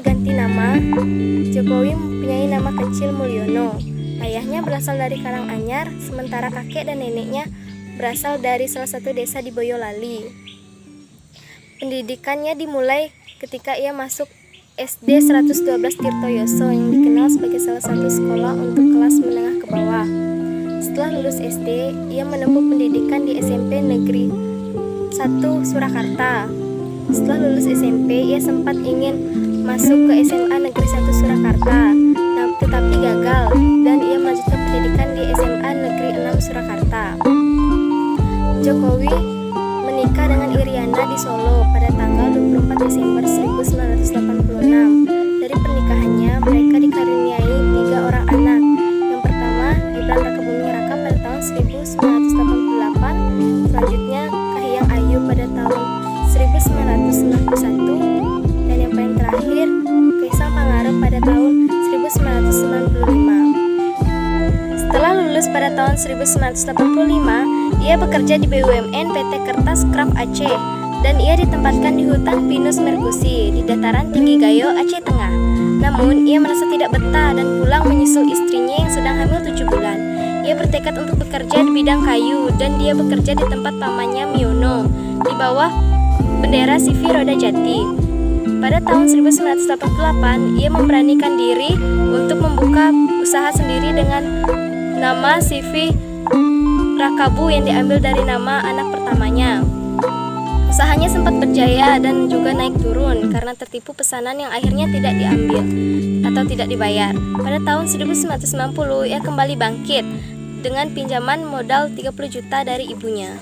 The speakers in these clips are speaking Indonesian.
berganti nama, Jokowi mempunyai nama kecil Mulyono. Ayahnya berasal dari Karanganyar, sementara kakek dan neneknya berasal dari salah satu desa di Boyolali. Pendidikannya dimulai ketika ia masuk SD 112 Tirtoyoso yang dikenal sebagai salah satu sekolah untuk kelas menengah ke bawah. Setelah lulus SD, ia menempuh pendidikan di SMP Negeri 1 Surakarta. Setelah lulus SMP, ia sempat ingin masuk ke SMA Negeri 1 Surakarta, tetapi gagal dan ia melanjutkan pendidikan di SMA Negeri 6 Surakarta. Jokowi menikah dengan Iriana di Solo pada tanggal 24 Desember 1986. Dari pernikahannya, mereka dikaruniai 3 orang anak. Yang pertama, Gibran Rakabuming Raka pada tahun 1988, selanjutnya Kahiyang Ayu pada tahun 1991, dan yang paling terakhir, Kaisang Pangarep pada tahun 1995. Setelah lulus pada tahun 1985, ia bekerja di BUMN PT Kertas Kraf Aceh dan ia ditempatkan di hutan Pinus Merkusi di dataran tinggi Gayo, Aceh Tengah. Namun, ia merasa tidak betah dan pulang menyusul istrinya yang sedang hamil 7 bulan. Ia bertekad untuk bekerja di bidang kayu dan dia bekerja di tempat pamannya Miono di bawah bendera CV Roda Jati. Pada tahun 1988, ia memberanikan diri untuk membuka usaha sendiri dengan nama CV Rakabu yang diambil dari nama anak pertamanya. Usahanya sempat berjaya dan juga naik turun karena tertipu pesanan yang akhirnya tidak diambil atau tidak dibayar. Pada tahun 1990, ia kembali bangkit dengan pinjaman modal 30 juta dari ibunya.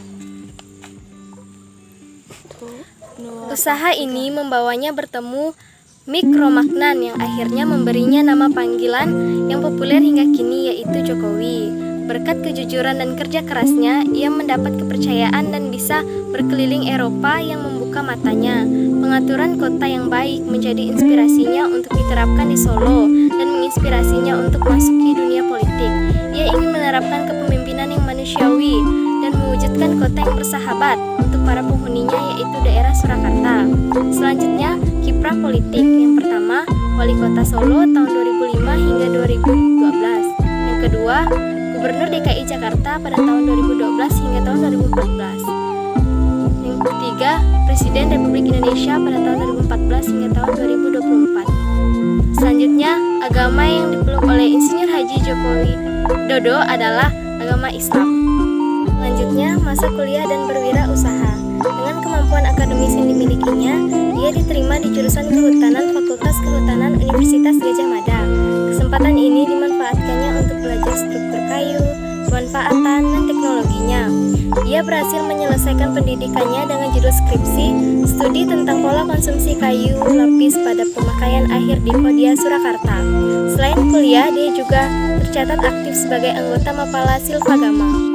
Usaha ini membawanya bertemu Mikro Magnan yang akhirnya memberinya nama panggilan yang populer hingga kini, yaitu Jokowi. Berkat kejujuran dan kerja kerasnya, ia mendapat kepercayaan dan bisa berkeliling Eropa yang membuka matanya. Pengaturan kota yang baik menjadi inspirasinya untuk diterapkan di Solo dan menginspirasinya untuk masuki dunia politik. Ia ingin menerapkan kepemimpinan yang manusiawi dan mewujudkan kota yang bersahabat untuk para penghuninya, yaitu daerah Surakarta. Selanjutnya, kiprah politik. Yang pertama, Wali Kota Solo tahun 2005 hingga 2012. Yang kedua, Gubernur DKI Jakarta pada tahun 2012 hingga tahun 2014. Yang ketiga, Presiden Republik Indonesia pada tahun 2014 hingga tahun 2024. Selanjutnya, agama yang dipeluk oleh Insinyur Haji Jokowi Dodo adalah agama Islam. Selanjutnya, masa kuliah dan berwirausaha. Dengan kemampuan akademis yang dimilikinya, ia diterima di jurusan Kehutanan Fakultas Kehutanan Universitas Gadjah Mada. Kesempatan ini dimanfaatkannya untuk belajar struktur kayu, pemanfaatan, dan teknologinya. Ia berhasil menyelesaikan pendidikannya dengan judul skripsi, studi tentang pola konsumsi kayu lapis pada pemakaian akhir di Kodia Surakarta. Selain kuliah, dia juga tercatat aktif sebagai anggota Mapala Silvagama.